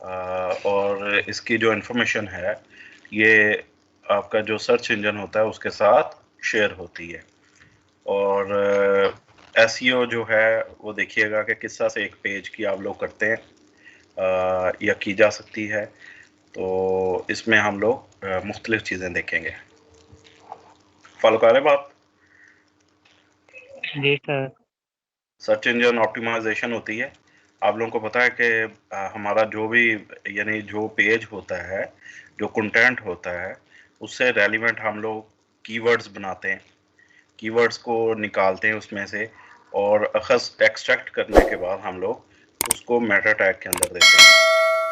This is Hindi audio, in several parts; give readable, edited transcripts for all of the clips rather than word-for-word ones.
और इसकी जो इन्फॉर्मेशन है ये आपका जो सर्च इंजन होता है उसके साथ शेयर होती है। और एसईओ जो है वो देखिएगा कि किस तरह से एक पेज की आप लोग करते हैं या की जा सकती है। तो इसमें हम लोग मुख्तलिफ चीज़ें देखेंगे। फॉलो कर रहे बात? जी सर। सर्च इंजन ऑप्टिमाइजेशन होती है। आप लोगों को पता है कि हमारा जो भी यानी जो पेज होता है, जो कंटेंट होता है, उससे रेलिवेंट हम लोग कीवर्ड्स बनाते हैं, कीवर्ड्स को निकालते हैं उसमें से, और अखस एक्सट्रैक्ट करने के बाद हम लोग उसको मेटा टैग के अंदर देते हैं,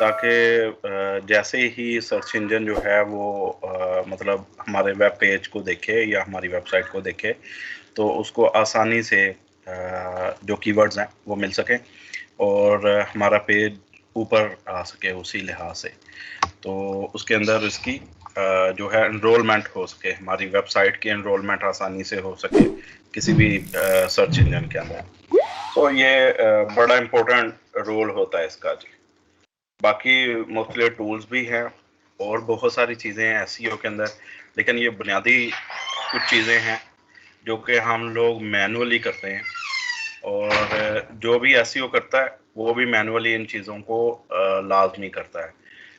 ताकि जैसे ही सर्च इंजन जो है वो मतलब हमारे वेब पेज को देखे या हमारी वेबसाइट को देखे तो उसको आसानी से जो कीवर्ड्स हैं वो मिल सकें और हमारा पेज ऊपर आ सके उसी लिहाज से। तो उसके अंदर इसकी जो है एनरोलमेंट हो सके, हमारी वेबसाइट की एनरोलमेंट आसानी से हो सके किसी भी सर्च इंजन के अंदर। तो ये बड़ा इम्पोर्टेंट रोल होता है इसका जी। बाकी मुख्तलिफ टूल्स भी हैं और बहुत सारी चीज़ें हैं एसईओ के अंदर, लेकिन ये बुनियादी कुछ चीज़ें हैं जो कि हम लोग मैनुअली करते हैं, और जो भी एसईओ करता है वो भी मैनुअली इन चीज़ों को लाजमी करता है।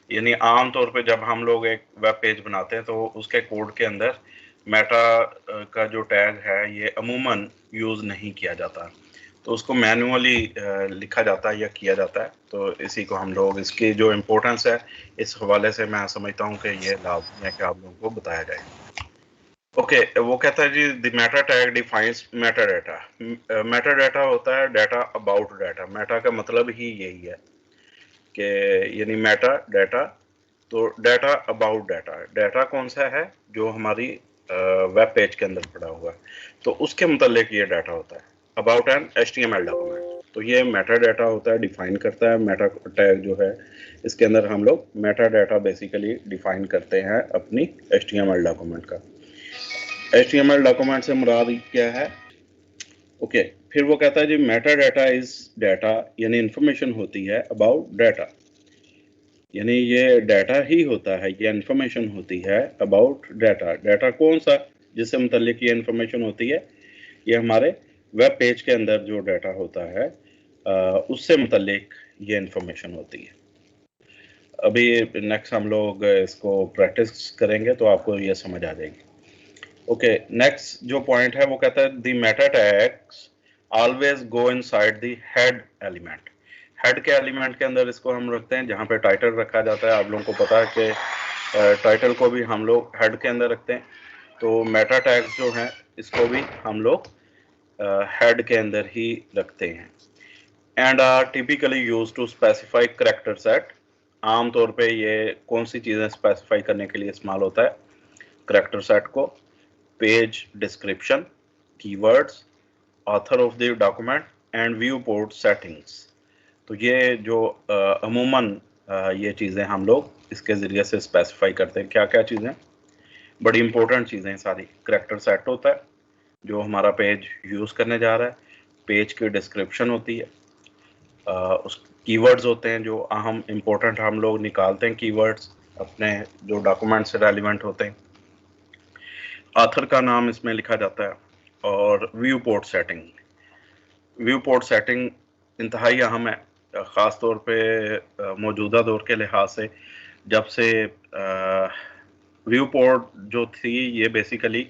यानी आम तौर पे जब हम लोग एक वेब पेज बनाते हैं तो उसके कोड के अंदर मेटा का जो टैग है ये अमूमन यूज़ नहीं किया जाता, तो उसको मैनुअली लिखा जाता है या किया जाता है। तो इसी को हम लोग, इसकी जो इम्पोर्टेंस है इस हवाले से मैं समझता हूँ कि ये लाजमी है कि आप लोगों को बताया जाए। ओके, वो कहता है जी the meta tag defines meta data. Meta data होता है डाटा अबाउट डाटा। मेटा का मतलब ही यही है कि यानी मेटा डाटा, तो डाटा अबाउट डाटा, डाटा कौन सा है जो हमारी वेब पेज के अंदर पड़ा हुआ है, तो उसके मुतालिक ये डाटा होता है। अबाउट एन HTML डॉक्यूमेंट, तो ये मेटा डाटा होता है, डिफाइन करता है। मेटा टैग जो है इसके अंदर हम लोग मेटा डाटा बेसिकली डिफाइन करते हैं अपनी HTML डॉक्यूमेंट का। HTML डॉक्यूमेंट से मुराद क्या है? ओके, फिर वो कहता है जी मेटा डाटा इज डाटा, यानी इंफॉर्मेशन होती है अबाउट डाटा, यानी ये डाटा ही होता है, ये इंफॉर्मेशन होती है अबाउट डाटा। डाटा कौन सा जिससे मुतल्लिक ये इंफॉर्मेशन होती है? ये हमारे वेब पेज के अंदर जो डाटा होता है उससे मुतल्लिक ये इंफॉर्मेशन होती है। अभी नेक्स्ट हम लोग इसको प्रैक्टिस करेंगे तो आपको ये समझ आ जाएगी। ओके, नेक्स्ट जो पॉइंट है वो कहता है the Meta tags always go inside the head element. Head के एलिमेंट के अंदर इसको हम रखते हैं जहाँ पे टाइटल रखा जाता है। आप लोगों को पता है कि टाइटल को भी हम लोग हेड के अंदर रखते हैं, तो मेटा टैग्स जो हैं इसको भी हम लोग हेड के अंदर ही रखते हैं। And are typically use to specify character set. आम तौर पे ये कौन सी चीज़ें स्पेसिफाई करने के लिए इस्तेमाल होता है? करैक्टर सेट को, page description, keywords, author of the document and view port settings. तो ये जो अमूमन ये चीज़ें हम लोग इसके ज़रिए से स्पेसिफाई करते हैं। क्या क्या चीज़ें? बड़ी इंपॉर्टेंट चीज़ें सारी। करैक्टर सेट होता है जो हमारा पेज यूज़ करने जा रहा है, पेज की डिस्क्रिप्शन होती है, उस कीवर्ड्स होते हैं जो अहम इम्पोर्टेंट हम लोग निकालते हैं कीवर्ड्स अपने जो डॉक्यूमेंट से रेलिवेंट होते हैं, ऑथर का नाम इसमें लिखा जाता है, और view port setting. View port setting इंतहाई अहम है, ख़ास तौर पे मौजूदा दौर के लिहाज से। जब से व्यू पोर्ट जो थी ये बेसिकली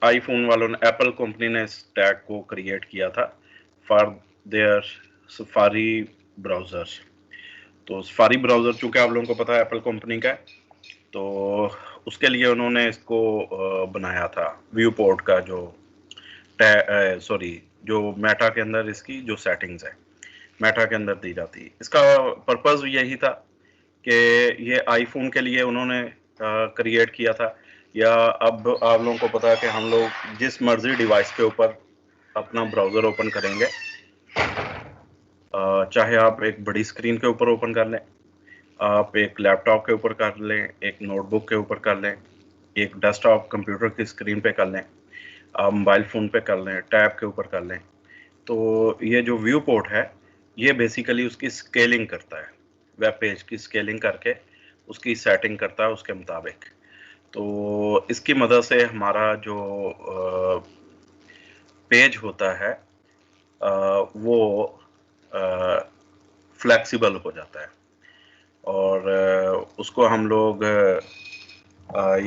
आईफोन वालों ने, एप्पल कंपनी ने इस टैग को क्रिएट किया था फॉर देयर सफारी ब्राउज़र। तो सफारी ब्राउज़र चूँकि आप लोगों को पता है एप्पल कंपनी का है, तो उसके लिए उन्होंने इसको बनाया था व्यू पोर्ट का जो सॉरी जो मेटा के अंदर इसकी जो सेटिंग्स है मेटा के अंदर दी जाती है। इसका पर्पज़ यही था कि ये आईफोन के लिए उन्होंने क्रिएट किया था, या अब आप लोगों को पता है कि हम लोग जिस मर्जी डिवाइस के ऊपर अपना ब्राउज़र ओपन करेंगे, चाहे आप एक बड़ी स्क्रीन के ऊपर ओपन कर लें, आप एक लैपटॉप के ऊपर कर लें, एक नोटबुक के ऊपर कर लें, एक डेस्कटॉप कंप्यूटर की स्क्रीन पे कर लें, आप मोबाइल फ़ोन पे कर लें, टैब के ऊपर कर लें, तो ये जो व्यू पोर्ट है ये बेसिकली उसकी स्केलिंग करता है, वेब पेज की स्केलिंग करके उसकी सेटिंग करता है उसके मुताबिक। तो इसकी मदद से हमारा जो पेज होता है वो फ्लेक्सिबल हो जाता है और उसको हम लोग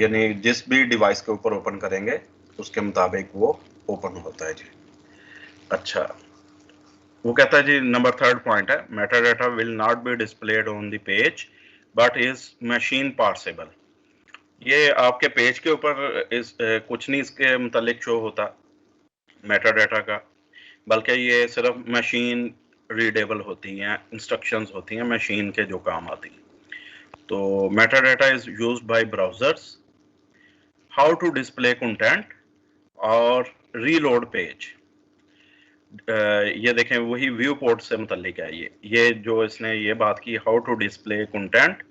यानी जिस भी डिवाइस के ऊपर ओपन करेंगे उसके मुताबिक वो ओपन होता है जी। अच्छा, वो कहता है जी नंबर 3 पॉइंट है, meta data will not be displayed on the page but is machine parsable. ये आपके पेज के ऊपर इस कुछ नहीं इसके मुतालिक शो होता मेटा डाटा का, बल्कि ये सिर्फ मशीन रीडेबल होती हैं, इंस्ट्रक्शंस होती हैं मशीन के जो काम आती हैं। तो meta data is used by browsers how to display content और रीलोड पेज। ये देखें वही व्यू पोर्ट से मुतल्लिक है ये जो इसने ये बात की हाउ टू डिस्प्ले कंटेंट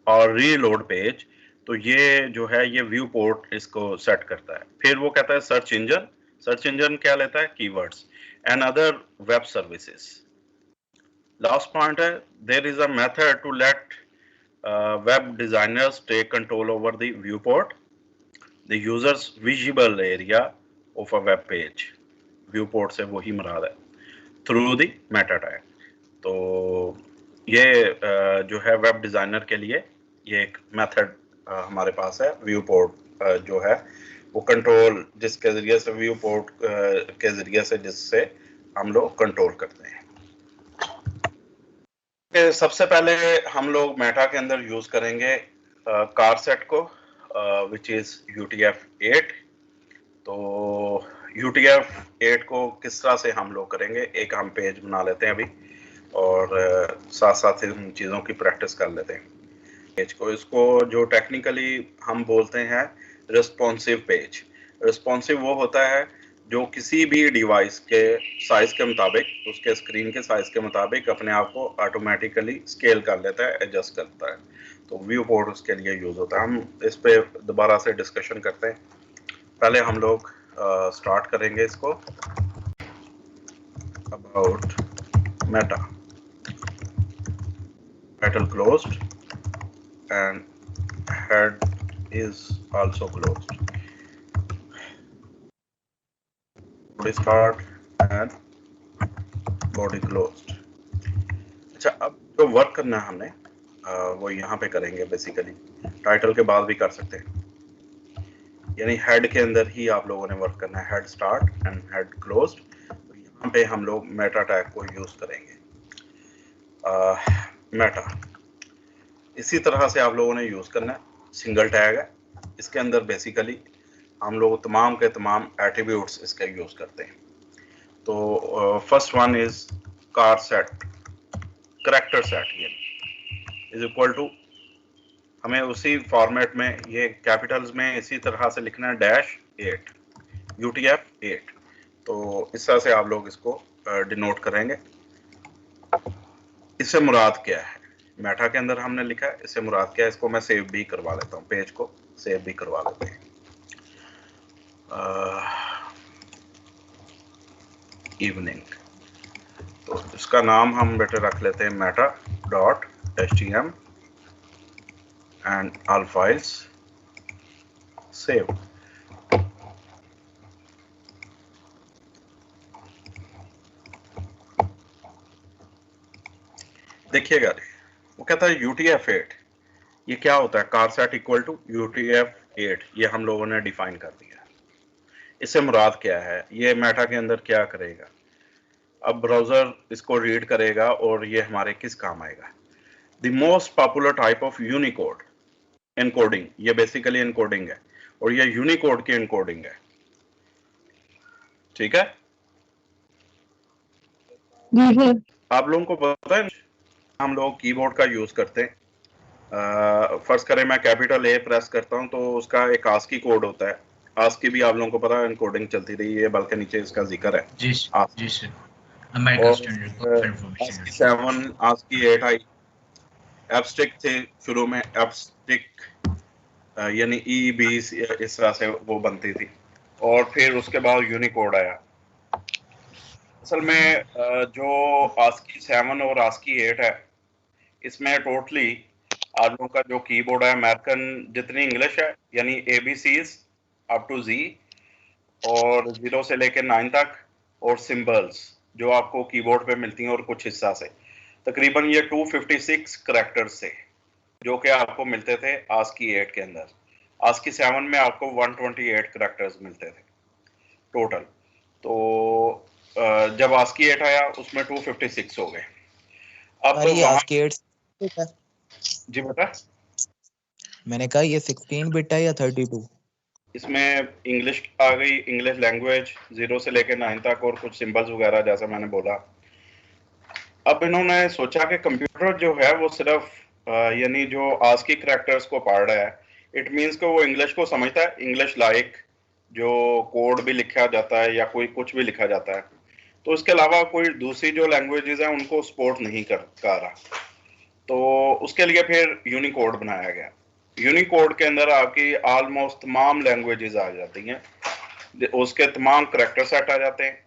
और रीलोड पेज, तो ये जो है ये व्यू पोर्ट इसको सेट करता है। फिर वो कहता है सर्च इंजन क्या लेता है, keywords and other web services. Last point है there is a method to let web designers take control over the view port the users visible area of a web page. View port से वही मुराद है थ्रू द मेटा टैग। तो ये जो है वेब डिजाइनर के लिए ये एक मेथड हमारे पास है व्यू पोर्ट जो है वो कंट्रोल जिसके जरिए से व्यू पोर्ट के जरिए से जिससे हम लोग कंट्रोल करते हैं। सबसे पहले हम लोग मेटा के अंदर यूज करेंगे कार सेट को विच इज UTF-8। तो UTF-8 को किस तरह से हम लोग करेंगे, एक हम पेज बना लेते हैं अभी और साथ साथ इन चीज़ों की प्रैक्टिस कर लेते हैं। पेज को इसको जो टेक्निकली हम बोलते हैं रिस्पॉन्सिव पेज। रिस्पॉन्सिव वो होता है जो किसी भी डिवाइस के साइज के मुताबिक, उसके स्क्रीन के साइज के मुताबिक अपने आप को ऑटोमेटिकली स्केल कर लेता है, एडजस्ट करता है। तो व्यू पोर्ट उसके लिए यूज होता है। हम इस पे दोबारा से डिस्कशन करते हैं। पहले हम लोग स्टार्ट करेंगे इसको about Meta, title closed and head is also closed, body start and body closed। अच्छा, अब जो वर्क करना है हमने वो यहाँ पे करेंगे। बेसिकली टाइटल के बाद भी कर सकते हैं, यानी हेड के अंदर ही आप लोगों ने वर्क करना है, head start and head closed. तो यहाँ पे हम लोग मेटा टैग को यूज करेंगे। मेटा इसी तरह से आप लोगों ने यूज करना है, सिंगल टैग है, इसके अंदर बेसिकली हम लोग तमाम के तमाम एट्रीब्यूट्स इसके यूज करते हैं। तो first one is car set, character set, ये इज इक्वल टू, हमें उसी फॉर्मेट में ये कैपिटल्स में इसी तरह से लिखना है -8 UTF-8। तो इस तरह से आप लोग इसको डिनोट करेंगे। इससे मुराद क्या है, मेटा के अंदर हमने लिखा है, इससे मुराद क्या है, इसको मैं सेव भी करवा लेता हूँ, पेज को सेव भी करवा लेते हैं। इवनिंग, तो इसका नाम हम बेटे रख लेते हैं meta.htm and all files save। देखिएगा वो कहता है UTF-8, ये क्या होता है, car set equal to UTF-8, ये हम लोगों ने डिफाइन कर दिया। इससे मुराद क्या है, ये मेटा के अंदर क्या करेगा, अब ब्राउजर इसको रीड करेगा और ये हमारे किस काम आएगा। The most popular type of Unicode encoding, ये बेसिकली एनकोडिंग है और ये यूनिकोड की एनकोडिंग है, ठीक है जी सर। आप लोगों को पता है हम लोग कीबोर्ड का यूज करते हैं। फर्स्ट करें मैं कैपिटल A प्रेस करता हूं तो उसका एक आस्की कोड होता है। आस्की भी आप लोगों को पता है एनकोडिंग चलती रही है, बल्कि नीचे इसका जिक्र है। जी sir, American standard for information. ASCII 7, ASCII 8 आई, एब्स्ट्रिक्ट थे शुरू में, एब्स्ट्रिक्ट यानी EB इस तरह से वो बनती थी और फिर उसके बाद यूनिकोड आया। असल में जो ASCII 7 और ASCII 8 है, इसमें टोटली आप लोगों का जो कीबोर्ड है अमेरिकन जितनी इंग्लिश है, यानी ABCs अप टू Z, और 0 से लेकर 9 तक, और सिंबल्स जो आपको कीबोर्ड पे मिलती हैं और कुछ हिस्सा से, तकरीबन ये 256 करैक्टर्स से जो कि आपको मिलते थे ASCII 8 के अंदर। ASCII 7 में आपको 128 करैक्टर्स मिलते थे टोटल। तो जब ASCII 8 आया उसमें 256 हो गए। अब और ये वहां ASCII 8 बिट है? जी बेटा, मैंने कहा ये 16 बिट है या 32? इसमें इंग्लिश आ गई, इंग्लिश लैंग्वेज 0 से लेकर 9 तक, और कुछ सिंबल्स वगैरह जैसा मैंने बोला। अब इन्होंने सोचा कि कंप्यूटर जो है वो सिर्फ यानी जो ASCII करैक्टर्स को पढ़ रहा है, इट मींस कि वो इंग्लिश को समझता है, इंग्लिश लाइक जो कोड भी लिखा जाता है या कोई कुछ भी लिखा जाता है, तो इसके अलावा कोई दूसरी जो लैंग्वेजेस हैं उनको सपोर्ट नहीं कर रहा। तो उसके लिए फिर यूनिकोड बनाया गया। यूनिकोड के अंदर आपकी ऑलमोस्ट तमाम लैंग्वेजेस आ जाती हैं, उसके तमाम करैक्टर सेट आ जाते हैं।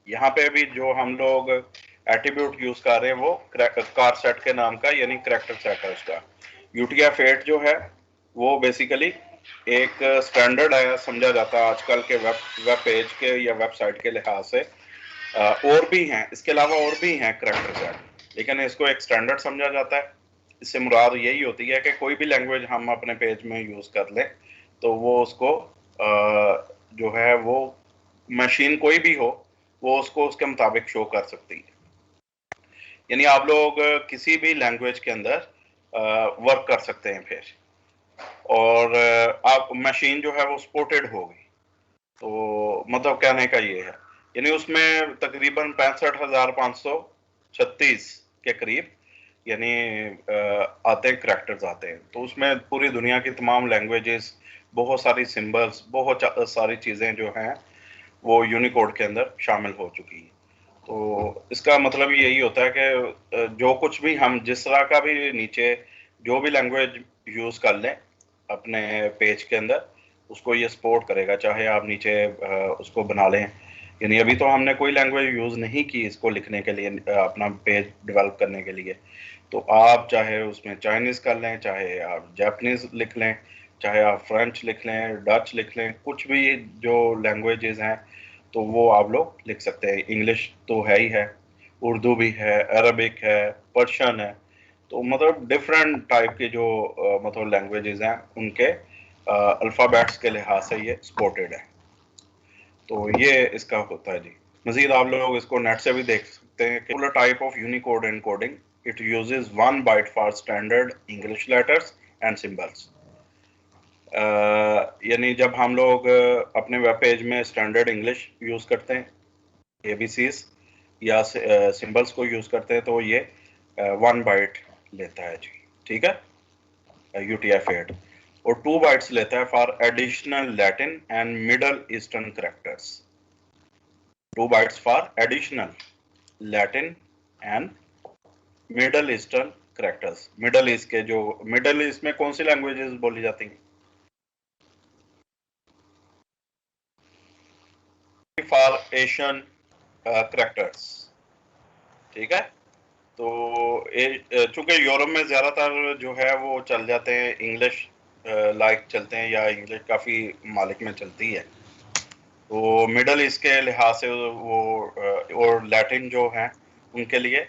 यहाँ पे भी जो हम लोग एट्रीब्यूट यूज कर रहे हैं वो कार सेट के नाम का, यानी करैक्टर सेट है उसका। UTF-8 जो है वो बेसिकली एक स्टैंडर्ड है, समझा जाता है आजकल के वेब पेज के या वेबसाइट के लिहाज से। और भी हैं, इसके अलावा और भी हैं करैक्टर सेट, लेकिन इसको एक स्टैंडर्ड समझा जाता है। इससे मुराद यही होती है कि कोई भी लैंग्वेज हम अपने पेज में यूज कर लें तो वो उसको जो है वो मशीन कोई भी हो वो उसको उसके मुताबिक शो कर सकती है। यानी आप लोग किसी भी लैंग्वेज के अंदर वर्क कर सकते हैं फिर, और आप मशीन जो है वो सपोर्टेड होगी। तो मतलब कहने का ये है, यानी उसमें तकरीबन 65,536 के करीब यानी आते हैं करैक्टर्स आते हैं। तो उसमें पूरी दुनिया की तमाम लैंग्वेजेस, बहुत सारी सिंबल्स, बहुत सारी चीज़ें जो हैं वो यूनिकोड के अंदर शामिल हो चुकी हैं। तो इसका मतलब यही होता है कि जो कुछ भी हम जिस तरह का भी नीचे जो भी लैंग्वेज यूज़ कर लें अपने पेज के अंदर, उसको ये सपोर्ट करेगा, चाहे आप नीचे उसको बना लें। यानी अभी तो हमने कोई लैंग्वेज यूज़ नहीं की इसको लिखने के लिए, अपना पेज डेवलप करने के लिए। तो आप चाहे उसमें चाइनीज़ कर लें, चाहे आप जापानीज़ लिख लें, चाहे आप फ्रेंच लिख लें, डच लिख लें, कुछ भी जो लैंग्वेजेस हैं तो वो आप लोग लिख सकते हैं। इंग्लिश तो है ही है, उर्दू भी है, अरबिक है, पर्शियन है। तो मतलब डिफरेंट टाइप के जो मतलब लैंग्वेजेस हैं उनके अल्फ़ाबेट्स के लिहाज से ये सपोर्टेड है। तो ये इसका होता है जी। मजीद आप लोग इसको नेट से भी देख सकते हैं कि type of Unicode encoding, it uses 1 byte for standard English letters and symbols. यानी जब हम लोग अपने वेब पेज में स्टैंडर्ड इंग्लिश यूज़ करते हैं, ABCs या सिंबल्स को यूज़ करते हैं, तो ये 1 बाइट लेता है जी, ठीक है, UTF-8। और 2 बाइट्स लेता है for additional Latin and middle eastern characters. 2 bytes for additional Latin and middle eastern characters. Middle east के जो, मिडल ईस्ट में कौन सी लैंग्वेजेस बोली जाती हैं? फॉर एशियन करैक्टर्स, ठीक है। तो चूंकि यूरोप में ज़्यादातर जो है वो चल जाते हैं इंग्लिश लाइक चलते हैं, या इंग्लिश काफ़ी मालिक में चलती है, तो मिडल ईस्ट के लिहाज से वो और लैटिन जो हैं उनके लिए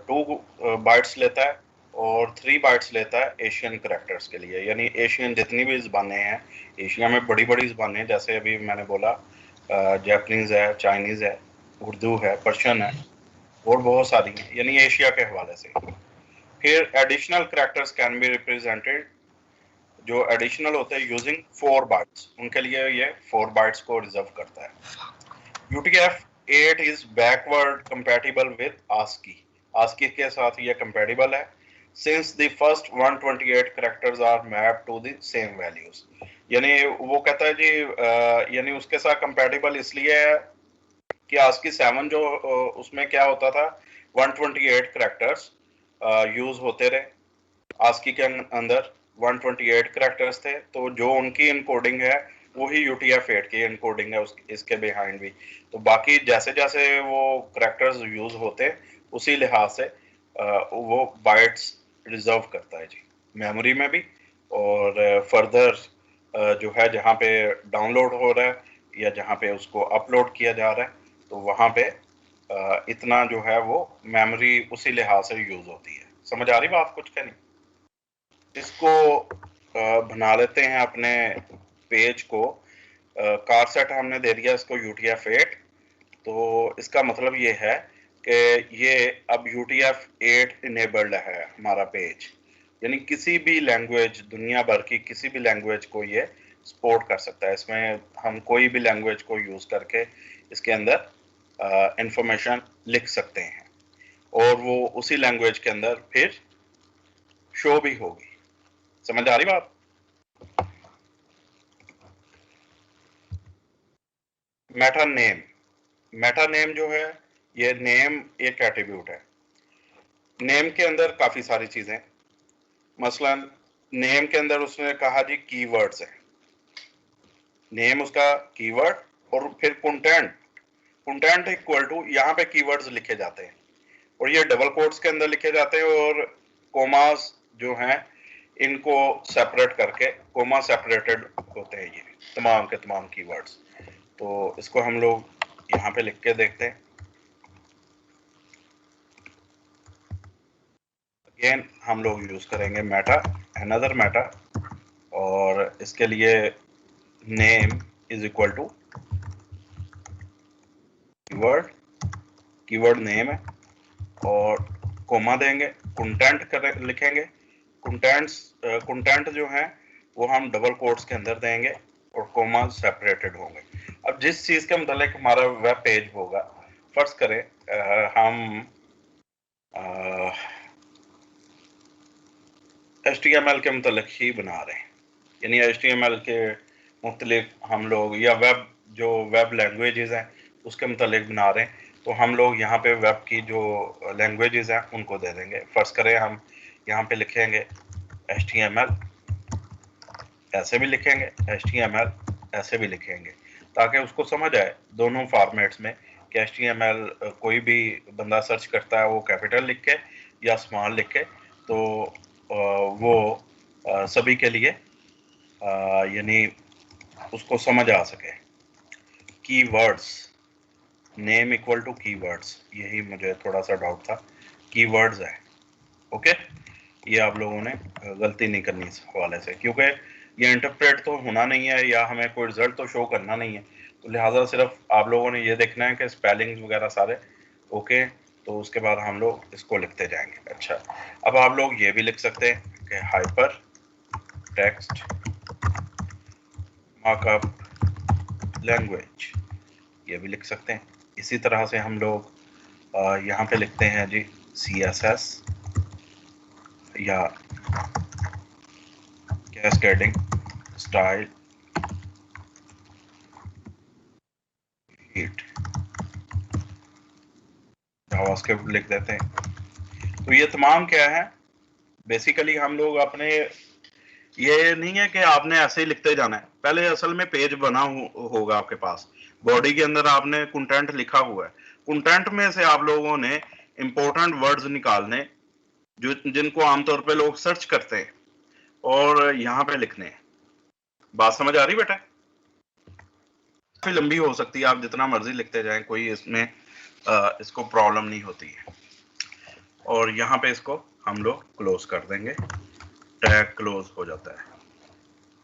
2 बाइट्स लेता है, और 3 बाइट्स लेता है एशियन करैक्टर्स के लिए। यानी एशियन जितनी भी ज़बानें हैं, एशिया में बड़ी बड़ी ज़बानें, जैसे अभी मैंने बोला जापानीज़ है, चाइनीज़ है, उर्दू है, पर्शियन है, और बहुत सारी हैं, यानी एशिया के हवाले से। फिर additional characters can be represented, जो एडिशनल होते हैं यूजिंग 4 बाइट्स, उनके लिए ये 4 बाइट्स को रिजर्व करता है। UTF-8 is backward compatible with ASCII। ASCII के साथ ये कंपैटिबल है, since the first 128 characters are mapped to the same values. यानी वो कहता है जी, यानी उसके साथ कंपैटिबल इसलिए है कि ASCII 7 जो उसमें क्या होता था, 128 कैरेक्टर्स यूज होते रहे। ASCII के अंदर 128 कैरेक्टर्स थे, तो जो उनकी इनकोडिंग है वही UTF-8 की एनकोडिंग है इसके बिहाइंड भी। तो बाकी जैसे जैसे वो करैक्टर्स यूज होते उसी लिहाज से वो बाइट्स रिजर्व करता है जी, मेमोरी में भी और फर्दर जो है जहाँ पे डाउनलोड हो रहा है या जहाँ पे उसको अपलोड किया जा रहा है, तो वहाँ पे इतना जो है वो मेमोरी उसी लिहाज से यूज होती है। समझ आ रही बात कुछ क्या नहीं? इसको बना लेते हैं अपने पेज को। कार सेट हमने दे दिया इसको UTF-8, तो इसका मतलब ये है कि ये अब UTF-8 इनेबल्ड है हमारा पेज, यानी किसी भी लैंग्वेज, दुनिया भर की किसी भी लैंग्वेज को ये सपोर्ट कर सकता है। इसमें हम कोई भी लैंग्वेज को यूज करके इसके अंदर इंफॉर्मेशन लिख सकते हैं और वो उसी लैंग्वेज के अंदर फिर शो भी होगी। समझ आ रही बात? मेटा नेम जो है, ये नेम एक एट्रीब्यूट है। नेम के अंदर काफी सारी चीजें, मसलन नेम के अंदर उसने कहा जी कीवर्ड्स है, नेम उसका कीवर्ड, और फिर कंटेंट इक्वल टू, यहाँ पे कीवर्ड्स लिखे जाते हैं और ये डबल कोट्स के अंदर लिखे जाते हैं और कोमास जो हैं इनको सेपरेट करके कोमा सेपरेटेड होते हैं ये तमाम के तमाम कीवर्ड्स। तो इसको हम लोग यहाँ पे लिख के देखते हैं। अगेन हम लोग यूज करेंगे मेटा, अनदर मेटा, और इसके लिए name is equal to keyword name है और कोमा देंगे, कंटेंट लिखेंगे। कंटेंट जो है वो हम डबल कोट्स के अंदर देंगे और कोमा सेपरेटेड होंगे। अब जिस चीज के मतलब हमारा वेब पेज होगा, फर्ज करें हम HTML के मतलब ही बना रहे हैं, यानी HTML के मुख्तलिफ हम लोग या वेब लैंग्वेजेस हैं उसके मतलब बना रहे हैं, तो हम लोग यहाँ पे वेब की जो लैंग्वेजेस हैं उनको दे देंगे। फर्ज करें हम यहाँ पे लिखेंगे HTML, ऐसे भी लिखेंगे HTML, ऐसे भी लिखेंगे, ताकि उसको समझ आए दोनों फॉर्मेट्स में कि HTML कोई भी बंदा सर्च करता है वो कैपिटल लिख के या स्मॉल लिख के, तो वो सभी के लिए यानी उसको समझ आ सके। Keywords, name equal to keywords, यही मुझे थोड़ा सा डाउट था, कीवर्ड्स है। ओके, ये आप लोगों ने गलती नहीं करनी इस हवाले से, क्योंकि ये इंटरप्रेट तो होना नहीं है या हमें कोई रिजल्ट तो शो करना नहीं है, तो लिहाजा सिर्फ आप लोगों ने ये देखना है कि स्पेलिंग वगैरह सारे ओके, तो उसके बाद हम लोग इसको लिखते जाएंगे। अच्छा, अब आप लोग ये भी लिख सकते हैं कि हाइपर टेक्स्ट मार्कअप लैंग्वेज, ये भी लिख सकते हैं। इसी तरह से हम लोग यहाँ पे लिखते हैं जी CSS या कैस्केडिंग स्टाइल शीट, जावास्क्रिप्ट लिख देते हैं। तो ये तमाम क्या है, बेसिकली हम लोग अपने, ये नहीं है कि आपने ऐसे ही लिखते जाना है, पहले असल में पेज बना होगा आपके पास, बॉडी के अंदर आपने कंटेंट लिखा हुआ है, कंटेंट में से आप लोगों ने इंपॉर्टेंट वर्ड्स निकालने जो जिनको आमतौर पे लोग सर्च करते हैं और यहाँ पे लिखने हैं। बात समझ आ रही बेटा? काफी लंबी हो सकती है, आप जितना मर्जी लिखते जाएं, कोई इसमें इसको प्रॉब्लम नहीं होती है। और यहाँ पे इसको हम लोग क्लोज कर देंगे, टैग क्लोज हो जाता है।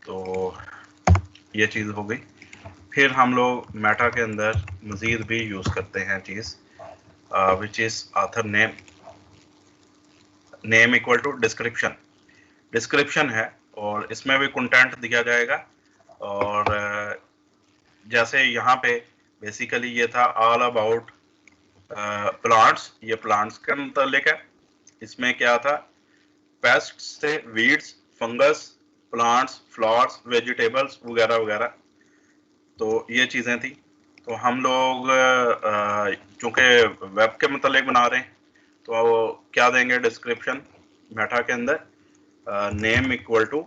तो ये चीज हो गई। फिर हम लोग मेटा के अंदर मजीद भी यूज करते हैं चीज which is author name, name equal to description है और इसमें भी कंटेंट दिया जाएगा। और जैसे यहाँ पे बेसिकली ये था ऑल अबाउट प्लांट्स, ये प्लांट्स के मतलब है। इसमें क्या था, पेस्ट्स थे, weeds, fungus, plants, flowers, vegetables वगैरह वगैरह, तो ये चीजें थी। तो हम लोग चूंकि वेब के मतलब बना रहे हैं, तो क्या देंगे डिस्क्रिप्शन मेटा के अंदर, नेम इक्वल टू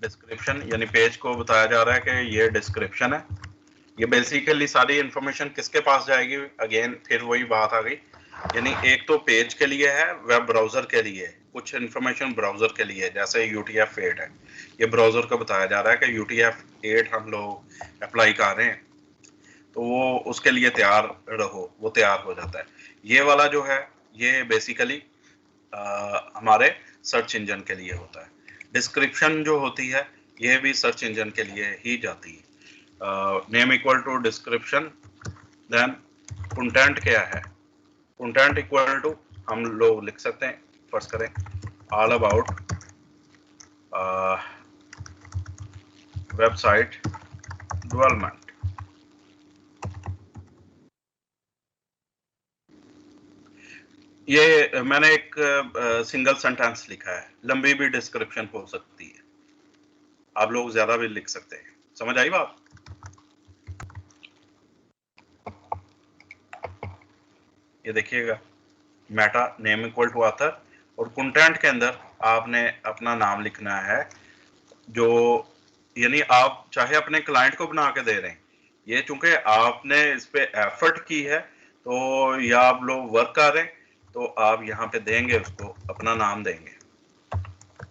डिस्क्रिप्शन यानी पेज को बताया जा रहा है कि ये डिस्क्रिप्शन है। ये बेसिकली सारी इंफॉर्मेशन किसके पास जाएगी, अगेन फिर वही बात आ गई, यानी एक तो पेज के लिए है, वेब ब्राउजर के लिए कुछ इंफॉर्मेशन ब्राउजर के लिए, जैसे UTF-8 है, ये ब्राउजर को बताया जा रहा है कि UTF-8 हम लोग अप्लाई कर रहे हैं, तो वो उसके लिए तैयार रहो, वो तैयार हो जाता है। ये वाला जो है ये बेसिकली हमारे सर्च इंजन के लिए होता है। डिस्क्रिप्शन जो होती है ये भी सर्च इंजन के लिए ही जाती है। Name equal to description, then content क्या है, कंटेंट इक्वल टू हम लोग लिख सकते हैं, फर्ज करें ऑल अबाउट वेबसाइट डेवलपमेंट। ये मैंने एक सिंगल सेंटेंस लिखा है, लंबी भी डिस्क्रिप्शन हो सकती है, आप लोग ज्यादा भी लिख सकते हैं। समझ आई बात? ये देखिएगा, meta name equal to author, और कंटेंट के अंदर आपने अपना नाम लिखना है, जो यानी आप चाहे अपने क्लाइंट को बना के दे रहे हैं, ये चूंकि आपने इस पे एफर्ट की है तो या आप लोग वर्क कर रहे हैं, तो आप यहाँ पे देंगे, उसको अपना नाम देंगे।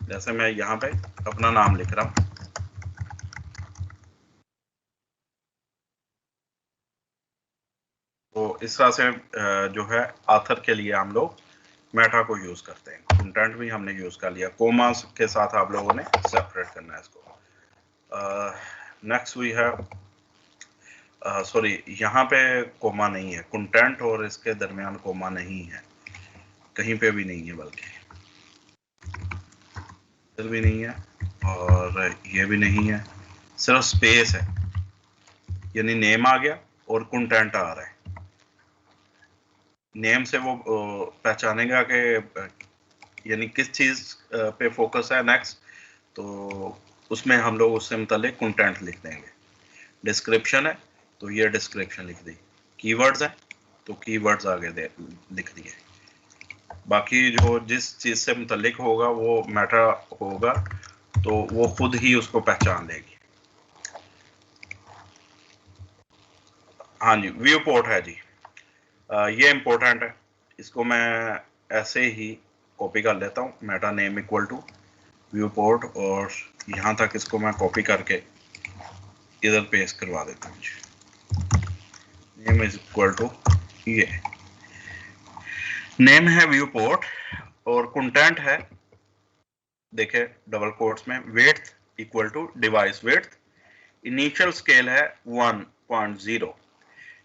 जैसे मैं यहाँ पे अपना नाम लिख रहा हूँ, तो इस तरह से जो है ऑथर के लिए हम लोग मेटा को यूज करते हैं। कंटेंट भी हमने यूज कर लिया, कोमा के साथ आप लोगों ने सेपरेट करना है इसको। नेक्स्ट वी हैव, सॉरी यहाँ पे कोमा नहीं है, कंटेंट और इसके दरमियान कोमा नहीं है, कहीं पे भी नहीं है, बल्कि इधर भी नहीं है और ये भी नहीं है, सिर्फ स्पेस है, यानी नेम आ गया और कंटेंट आ रहा है। नेम से वो पहचानेगा कि यानी किस चीज पे फोकस है नेक्स्ट, तो उसमें हम लोग उससे मुतालिक कंटेंट लिख देंगे। डिस्क्रिप्शन है तो ये डिस्क्रिप्शन लिख दी, कीवर्ड्स है तो कीवर्ड्स आगे लिख दिए, बाकी जो जिस चीज से मुतालिक होगा वो मेटा होगा, तो वो खुद ही उसको पहचान लेगी। हाँ जी, व्यू पोर्ट है जी, ये इम्पोर्टेंट है, इसको मैं ऐसे ही कॉपी कर लेता हूँ, meta name equal to viewport, और यहाँ तक इसको मैं कॉपी करके इधर पेस्ट करवा देता हूँ। नेम इज इक्वल टू, ये नेम है व्यू पोर्ट और कंटेंट है, देखे डबल कोट्स में, width equal to device width, initial scale है 1.0,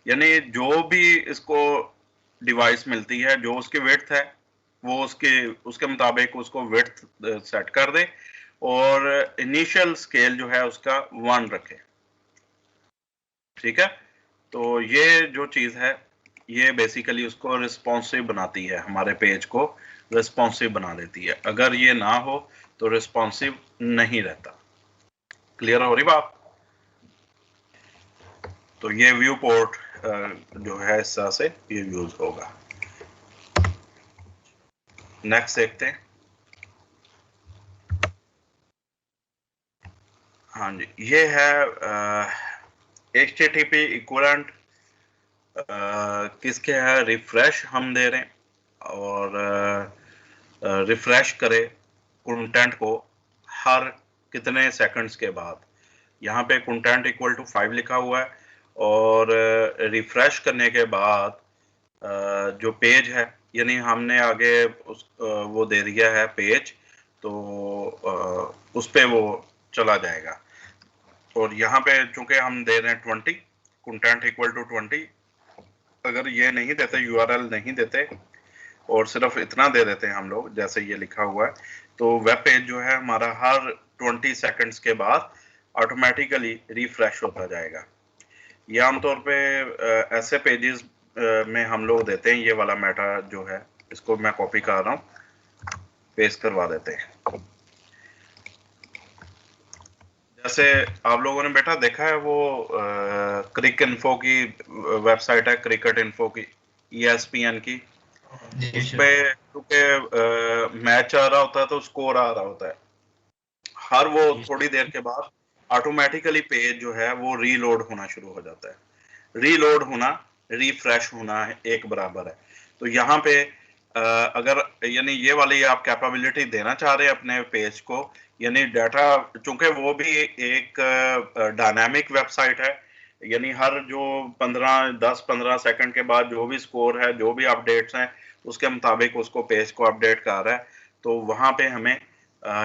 यानी जो भी इसको डिवाइस मिलती है, जो उसकी विड्थ है वो उसके मुताबिक उसको विड्थ सेट कर दे, और इनिशियल स्केल जो है उसका 1 रखे, ठीक है। तो ये जो चीज है ये बेसिकली उसको रिस्पॉन्सिव बनाती है, हमारे पेज को रिस्पॉन्सिव बना देती है, अगर ये ना हो तो रिस्पॉन्सिव नहीं रहता। क्लियर हो रही बात? तो ये व्यू पोर्ट जो है इस तरह से ये यूज होगा। नेक्स्ट देखते हैं। हाँ जी, ये है HTTP इक्विवेलेंट किसके है, रिफ्रेश हम दे रहे हैं, और रिफ्रेश करे कंटेंट को हर कितने सेकंड्स के बाद। यहाँ पे कंटेंट इक्वल टू 5 लिखा हुआ है, और रिफ्रेश करने के बाद जो पेज है, यानी हमने आगे वो दे दिया है पेज, तो उस पे वो चला जाएगा। और यहाँ पे चूंकि हम दे रहे हैं 20, कंटेंट इक्वल टू 20, अगर ये नहीं देते, URL नहीं देते और सिर्फ इतना दे देते हैं हम लोग जैसे ये लिखा हुआ है, तो वेब पेज जो है हमारा हर 20 सेकंड्स के बाद ऑटोमेटिकली रिफ्रेश होता जाएगा। ये आमतौर पे ऐसे पेजेस में हम लोग देते हैं, ये वाला मेटा जो है, इसको मैं कॉपी कर रहा हूँ, पेस्ट करवा देते हैं। जैसे आप लोगों ने बेटा देखा है वो क्रिक इन्फो की वेबसाइट है, क्रिकेट इन्फो की, ESPN की, उस पे क्योंकि मैच आ रहा होता है तो स्कोर आ रहा होता है, हर वो थोड़ी देर के बाद ऑटोमेटिकली पेज जो है वो रीलोड होना शुरू हो जाता है। रीलोड होना रिफ्रेश होना एक बराबर है। तो यहाँ पे अगर यानी ये वाली आप कैपेबिलिटी देना चाह रहे हैं अपने पेज को, यानी डाटा, चूंकि वो भी एक डायनामिक वेबसाइट है, यानी हर जो 10-15 सेकंड के बाद जो भी स्कोर है, जो भी अपडेट्स हैं, उसके मुताबिक उसको पेज को अपडेट कर रहा है। तो वहां पे हमें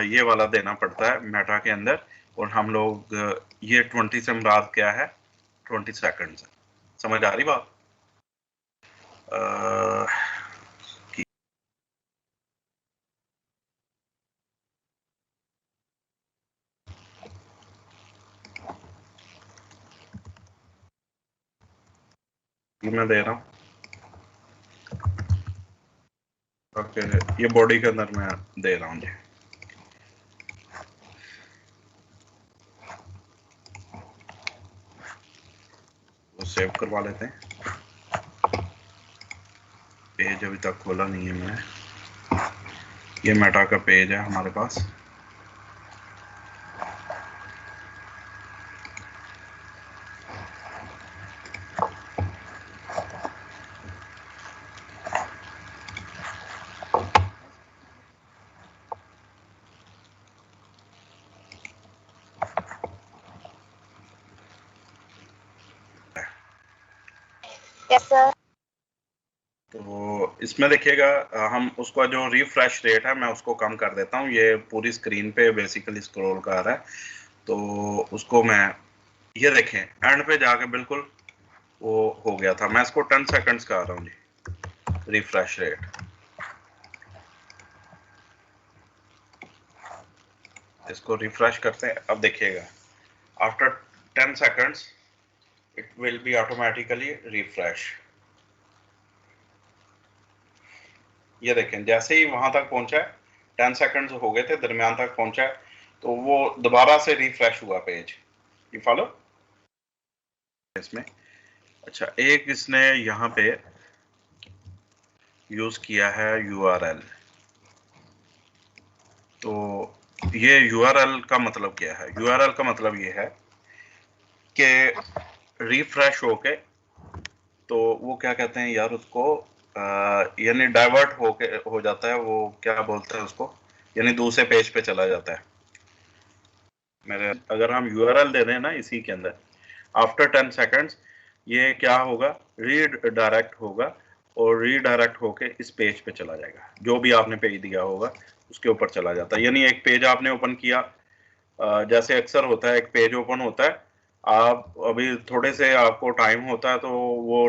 ये वाला देना पड़ता है मेटा के अंदर, और हम लोग ये 20 से मुराद क्या है, 20 सेकंड। समझ आ रही बात? मैं दे रहा हूँ। ओके, ये बॉडी के अंदर मैं दे रहा हूँ जी। वो सेव करवा लेते हैं। पेज अभी तक खोला नहीं है मैंने। ये मेटा का पेज है हमारे पास। Yes sir. तो इसमें देखिएगा, हम उसका जो रिफ्रेश रेट है मैं उसको कम कर देता हूँ। ये पूरी स्क्रीन पे बेसिकली स्क्रॉल कर रहा है, तो उसको मैं, ये देखें एंड पे जाके बिल्कुल वो हो गया था। मैं इसको 10 सेकंड्स कर रहा हूँ जी, रिफ्रेश रेट। इसको रिफ्रेश करते हैं। अब देखिएगा after 10 seconds it will be automatically refresh. ये देखें जैसे ही वहां तक पहुंचा है, 10 सेकंड्स हो गए थे, दरमियान तक पहुंचा है, तो वो दोबारा से रिफ्रेश हुआ पेज। यू फॉलो इसमें? अच्छा, एक इसने यहाँ पे यूज किया है URL। तो ये URL का मतलब क्या है? URL का मतलब ये है कि रिफ्रेश होके, तो वो क्या कहते हैं यार उसको, यानी डाइवर्ट होके हो जाता है, वो क्या बोलते हैं उसको, यानी दूसरे पेज पे चला जाता है। मेरे अगर हम URL दे दें ना इसी के अंदर, आफ्टर 10 सेकंड्स ये क्या होगा, रीड डायरेक्ट होगा, और रीडायरेक्ट होके इस पेज पे चला जाएगा। जो भी आपने पेज दिया होगा उसके ऊपर चला जाता है। यानी एक पेज आपने ओपन किया, जैसे अक्सर होता है एक पेज ओपन होता है, आप अभी थोड़े से आपको टाइम होता है, तो वो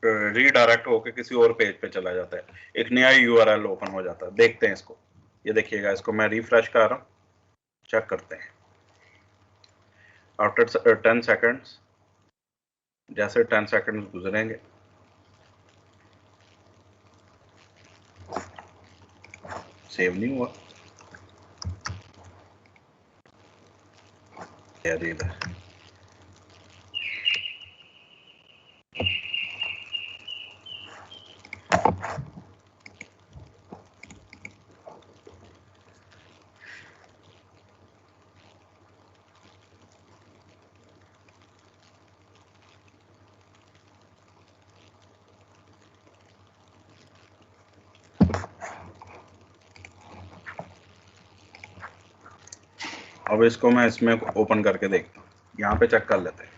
रीडायरेक्ट होके किसी और पेज पे चला जाता है, एक नया URL ओपन हो जाता है। देखते हैं इसको, ये देखिएगा, इसको मैं रिफ्रेश कर रहा हूँ, चेक करते हैं। आफ्टर 10 सेकंड्स, जैसे 10 सेकंड्स गुजरेंगे, सेव नहीं हुआ यार इधर। अब इसको मैं इसमें ओपन करके देखता हूँ, यहाँ पे चेक कर लेते हैं।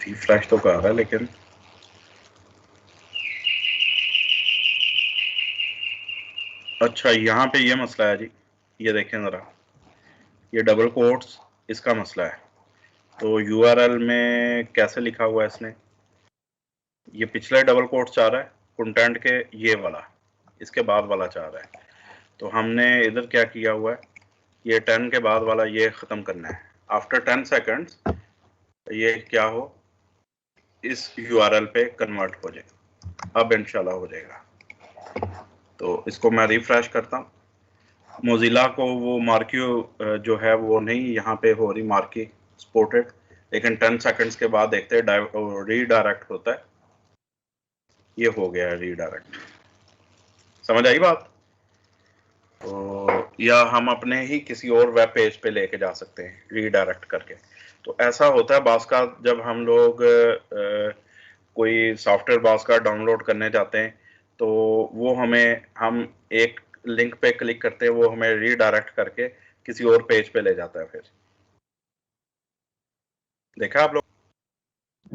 रिफ्रेश तो कर रहा है लेकिन अच्छा, यहाँ पे ये मसला है जी। ये देखें ज़रा, ये डबल कोट्स इसका मसला है। तो URL में कैसे लिखा हुआ है इसने, ये पिछले डबल कोट्स चाह रहा है, कंटेंट के ये वाला, इसके बाद वाला चाह रहा है। तो हमने इधर क्या किया हुआ है, ये 10 के बाद वाला ये ख़त्म करना है। आफ्टर 10 सेकंड्स ये क्या हो, इस URL पे कन्वर्ट हो जाए। अब इंशाल्लाह हो जाएगा। तो इसको मैं रिफ्रेश करता हूँ। मोजिला को वो मार्क्यू जो है वो नहीं यहाँ पे हो रही मार्की सपोर्टेड, लेकिन 10 सेकंड्स के बाद देखते हैं रीडायरेक्ट होता है। ये हो गया है रीडायरेक्ट। समझ आई बात? तो या हम अपने ही किसी और वेब पेज पे लेके जा सकते हैं रीडायरेक्ट करके। तो ऐसा होता है बास का, जब हम लोग कोई सॉफ्टवेयर बास का डाउनलोड करने जाते हैं तो वो हम एक लिंक पे क्लिक करते हैं, वो हमें रीडायरेक्ट करके किसी और पेज पे ले जाता है। फिर देखा आप लोग?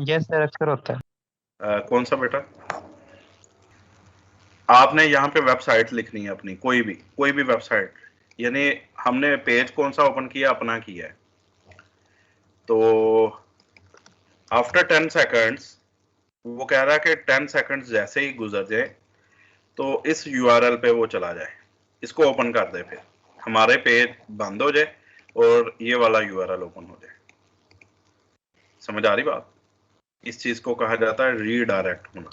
यस सर, अक्सर होता है। कौन सा बेटा? आपने यहाँ पे वेबसाइट लिखनी है अपनी, कोई भी वेबसाइट, यानी हमने पेज कौन सा ओपन किया, अपना किया है। तो आफ्टर 10 सेकंड्स वो कह रहा है कि 10 सेकंड्स जैसे ही गुजर जाए तो इस यूआरएल पे वो चला जाए, इसको ओपन कर दे, फिर हमारे पेज बंद हो जाए और ये वाला यूआरएल ओपन हो जाए। समझ आ रही बात? इस चीज को कहा जाता है रीडायरेक्ट होना।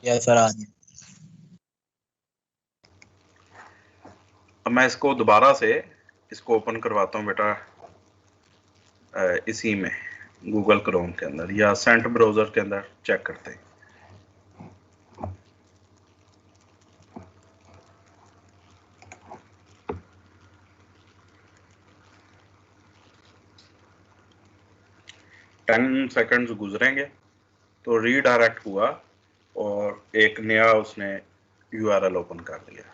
यस सर, आ गया। अब मैं इसको दोबारा से इसको ओपन करवाता हूँ बेटा, इसी में गूगल क्रोम के अंदर या सेंट ब्राउजर के अंदर चेक करते हैं। टेन सेकंड्स गुजरेंगे तो रीडायरेक्ट हुआ और एक नया उसने यूआरएल ओपन कर दिया।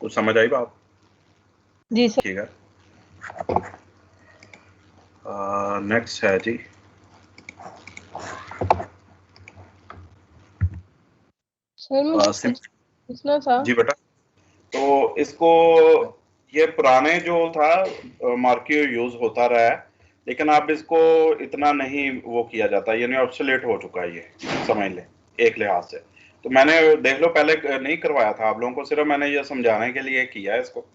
कुछ समझ आई बात? जी सर। ठीक है। नेक्स्ट है जी, सर मुझे पूछना था। जी बेटा। तो इसको, ये पुराने जो था मार्क्यू यूज होता रहा है, लेकिन अब इसको इतना नहीं वो किया जाता, यानी ऑब्सोलेट हो चुका है ये, समझ ले एक लिहाज से। तो मैंने देख लो पहले नहीं करवाया था आप लोगों को, सिर्फ मैंने ये समझाने के लिए किया है इसको।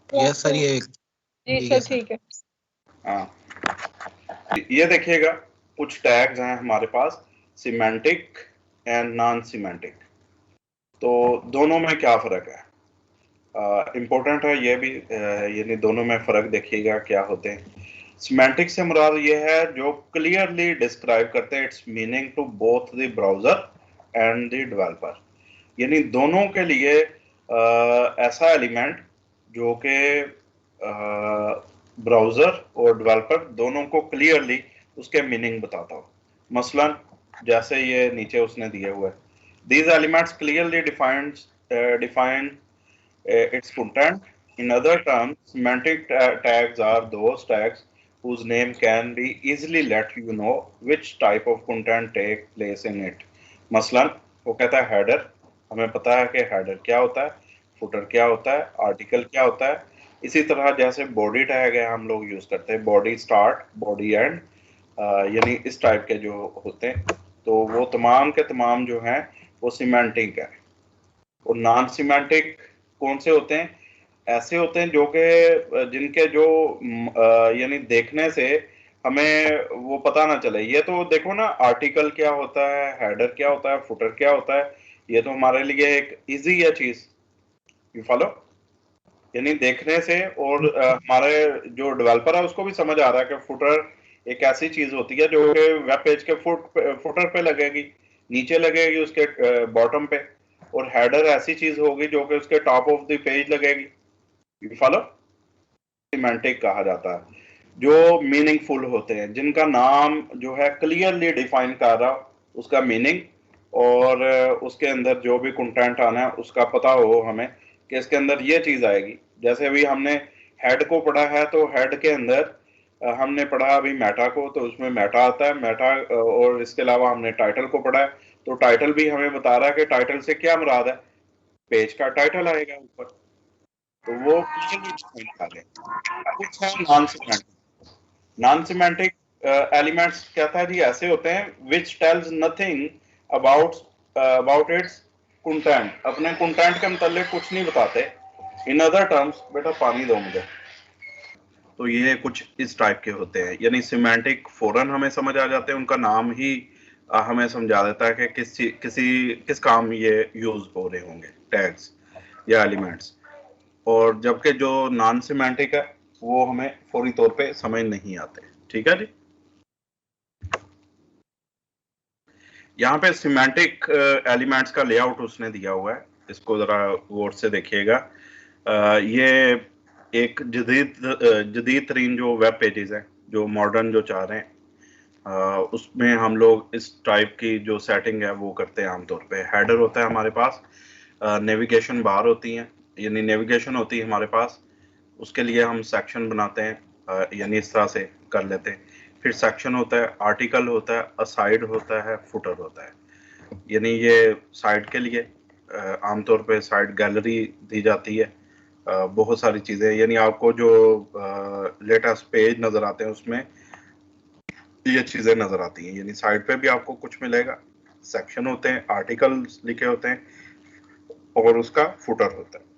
यस सर, ये जी सर ठीक है। हाँ, ये देखिएगा कुछ टैग्स हैं हमारे पास, सिमेंटिक एंड नॉन सिमेंटिक। तो दोनों में क्या फर्क है? इम्पोर्टेंट है ये भी, यानी दोनों में फर्क देखिएगा क्या होते हैं। सिमेंटिक से मुराद ये है जो क्लियरली डिस्क्राइब करते हैं its meaning to both the browser and the developer, यानी दोनों के लिए ऐसा एलिमेंट जो कि ब्राउजर और डेवलपर दोनों को क्लियरली उसके मीनिंग बताता हो। मसलन जैसे ये नीचे उसने दिए हुए, these elements clearly define its content. In other terms, semantic tags are those tags whose name can be easily let you know which type of content take place in it. मसलन वो कहता है header, हमें पता है कि header क्या होता है, footer क्या होता है, article क्या होता है। इसी तरह जैसे body tag है हम लोग यूज करते हैं, body start, body end, यानी इस टाइप के जो होते हैं, तो वो तमाम के तमाम जो हैं वो सिमेंटिक है। और नॉन सिमेंटिक कौन से होते हैं? ऐसे होते हैं जो कि जिनके जो यानी देखने से हमें वो पता ना चले। ये तो देखो ना, आर्टिकल क्या होता है, हेडर क्या होता है, फुटर क्या होता है, ये तो हमारे लिए एक इजी है चीज, यू फॉलो, यानी देखने से। और हमारे जो डेवलपर है उसको भी समझ आ रहा है कि फुटर एक ऐसी चीज होती है जो कि वेब पेज के फुटर पे लगेगी, नीचे लगेगी उसके बॉटम पे, और हेडर ऐसी चीज होगी जो कि उसके टॉप ऑफ द पेज लगेगी, यू फॉलो। सिमेंटिक कहा जाता है जो मीनिंगफुल होते हैं, जिनका नाम जो है क्लियरली डिफाइन कर रहा उसका मीनिंग, और उसके अंदर जो भी कंटेंट आना है उसका पता हो हमें कि इसके अंदर ये चीज आएगी। जैसे अभी हमने हेड को पढ़ा है, तो हेड के अंदर हमने पढ़ा अभी मेटा को, तो उसमें मेटा आता है, मेटा। और इसके अलावा हमने टाइटल को पढ़ा है, तो टाइटल भी हमें बता रहा है कि टाइटल से क्या मुराद है, पेज का टाइटल आएगा ऊपर, तो वो कुछ है non semantic. Non semantic elements कहता है जी ऐसे होते हैं which tells nothing about it's content, अपने कंटेंट के मतलब कुछ नहीं बताते। इन अदर टर्म्स, बेटा पानी दो मुझे। तो ये कुछ इस टाइप के होते हैं, यानी सिमेंटिक फौरन हमें समझ आ जाते हैं, उनका नाम ही हमें समझा देता है कि किस काम ये यूज हो रहे होंगे टैग्स या एलिमेंट्स, और जबकि जो नॉन सिमेंटिक है वो हमें फौरी तौर पे समझ नहीं आते। ठीक है जी। यहाँ पे सिमेंटिक एलिमेंट्स का लेआउट उसने दिया हुआ है, इसको जरा गौर से देखिएगा। ये एक जदीद तरीन जो वेब पेजेस हैं, जो मॉडर्न जो चाह रहे हैं, उसमें हम लोग इस टाइप की जो सेटिंग है वो करते हैं। आमतौर पे हेडर होता है हमारे पास, नेविगेशन बार होती हैं, यानी नेविगेशन होती है हमारे पास, उसके लिए हम सेक्शन बनाते हैं, यानी इस तरह से कर लेते हैं। फिर सेक्शन होता है, आर्टिकल होता है, असाइड होता है, फुटर होता है। यानी ये साइट के लिए आमतौर पे साइट गैलरी दी जाती है, बहुत सारी चीज़ें, यानी आपको जो लेटेस्ट पेज नज़र आते हैं उसमें ये चीज़ें नज़र आती हैं। यानी साइट पे भी आपको कुछ मिलेगा, सेक्शन होते हैं, आर्टिकल्स लिखे होते हैं, और उसका फुटर होता है।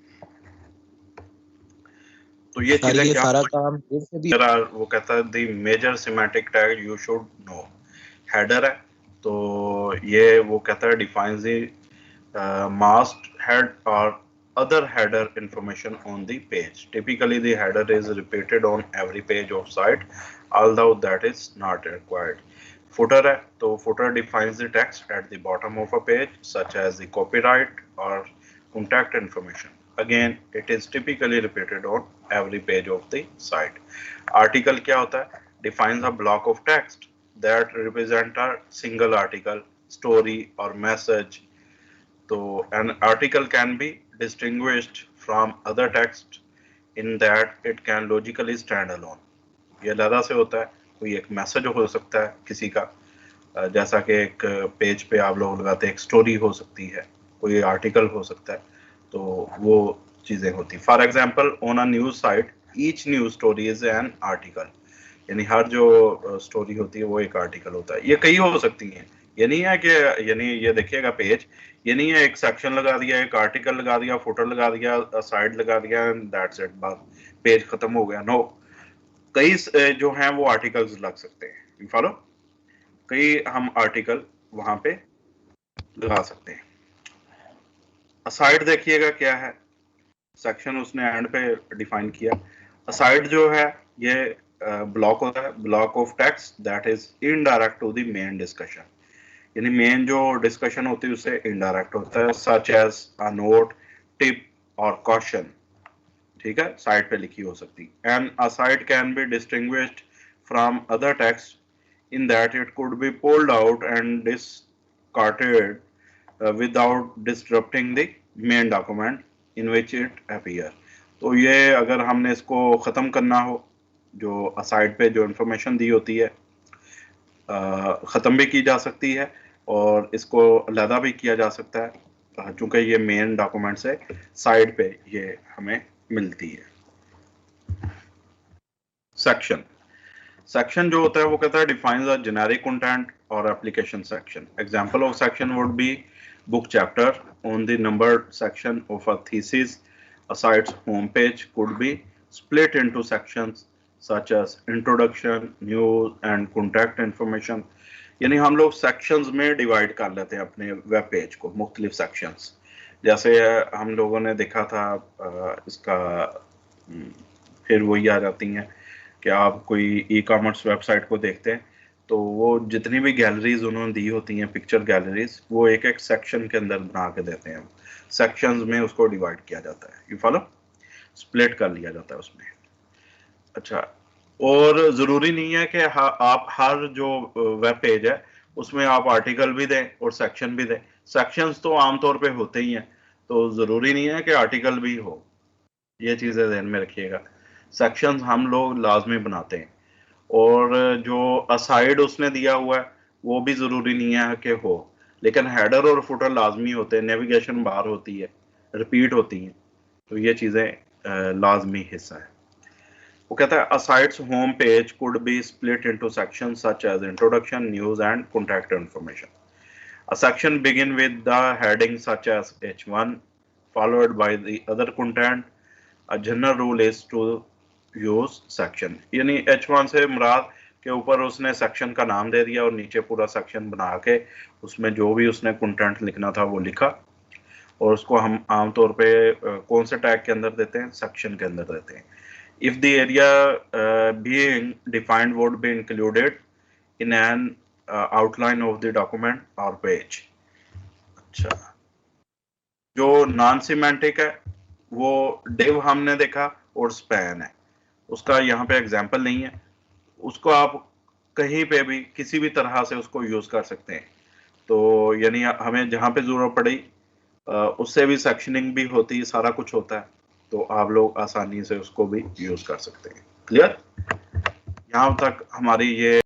तो ये चीजें क्या सारा काम फिर से भी वो कहता है the major semantic tag you should know. Header है तो ये वो कहता है डिफाइंस द मास्ट हेड और other header information on the page. Typically the header is repeated on every page of site, although that is not required. Footer है तो footer defines the text at the bottom of a page such as the copyright or contact information. Again, it is typically repeated on every page of the site. Article क्या होता है? Defines a block of text that represent a single article, story or message. So an article can be distinguished from other text in that it can logically stand alone. ये लदा से होता है, कोई एक मैसेज हो सकता है किसी का, जैसा कि एक पेज पे आप लोग लगाते हैं, एक स्टोरी हो सकती है, कोई आर्टिकल हो सकता है, तो वो चीज़ें होती। For example on a news site each news story is an article, यानी हर जो स्टोरी होती है वो एक आर्टिकल होता है। ये कई हो सकती हैं, ये नहीं है कि, यानी ये देखिएगा पेज, ये नहीं है एक सेक्शन लगा दिया, एक आर्टिकल लगा दिया, फुटर लगा दिया, साइड लगा दिया, एंड दैट्स इट, बस पेज खत्म हो गया। नो, कई जो हैं वो आर्टिकल्स लग सकते हैं, यू फॉलो, कई हम आर्टिकल वहां पे लगा सकते हैं। असाइड देखिएगा क्या है, सेक्शन उसने एंड पे डिफाइन किया। असाइड जो है ये ब्लॉक होता है, block of text that is indirect to the main discussion, यानी मेन जो डिस्कशन होती है उससे इनडायरेक्ट होता है, such as a note, tip और क्वेश्चन। ठीक है, साइड पे लिखी हो सकती। And aside can be distinguished from other text in that it could be pulled out and discarded without disrupting the main document in which it appear. तो ये अगर हमने इसको ख़त्म करना हो, जो असाइड पे जो इंफॉर्मेशन दी होती है ख़त्म भी की जा सकती है और इसको अलहदा भी किया जा सकता है, चूँकि ये मेन डॉक्यूमेंट से साइड पे ये हमें मिलती है। सेक्शन, सेक्शन जो होता है वो कहता है डिफाइंस अ जेनेरिक कंटेंट और application section. Example of section would be book chapter on the numbered section of a thesis. A site's home page could be split into sections such as introduction, news and contact information. यानी हम लोग सेक्शंस में डिवाइड कर लेते हैं अपने वेब पेज को, मुख्तलिफ सेक्शंस। जैसे हम लोगों ने देखा था इसका, फिर वही आ जाती हैं कि आप कोई ई कॉमर्स वेबसाइट को देखते हैं तो वो जितनी भी गैलरीज उन्होंने दी होती हैं, पिक्चर गैलरीज, वो एक एक सेक्शन के अंदर बना के देते हैं। सेक्शंस में उसको डिवाइड किया जाता है, यू फॉलो, स्प्लिट कर लिया जाता है उसमें। अच्छा, और ज़रूरी नहीं है कि आप हर जो वेब पेज है उसमें आप आर्टिकल भी दें और सेक्शन भी दें। सेक्शंस तो आमतौर पे होते ही हैं, तो ज़रूरी नहीं है कि आर्टिकल भी हो, ये चीज़ें ध्यान में रखिएगा। सेक्शंस हम लोग लाजमी बनाते हैं, और जो असाइड उसने दिया हुआ है वो भी ज़रूरी नहीं है कि हो, लेकिन हेडर और फुटर लाजमी होते हैं, नेविगेशन बार होती है, रिपीट होती हैं, तो ये चीज़ें लाजमी हिस्सा है। वो कहता है asides home page could be split into sections such as introduction, news and contact information. A section begin with the heading such as H1 followed by the other content. A general rule is to use section, यानी H1 से मुराद के ऊपर उसने सेक्शन का नाम दे दिया और नीचे पूरा सेक्शन बना के उसमें जो भी उसने कंटेंट लिखना था वो लिखा, और उसको हम आमतौर पे कौन से टैग के अंदर देते हैं, सेक्शन के अंदर देते हैं। If the area being defined would be included in an outline of the document और पेज। अच्छा, जो नॉन सिमेंटिक है वो डिव हमने देखा और स्पैन है, उसका यहाँ पे एग्जाम्पल नहीं है, उसको आप कहीं पे भी किसी भी तरह से उसको यूज कर सकते हैं। तो यानी हमें जहाँ पे जरूरत पड़ी उससे भी सेक्शनिंग भी होती है, सारा कुछ होता है, तो आप लोग आसानी से उसको भी यूज कर सकते हैं। क्लियर? यहाँ तक हमारी ये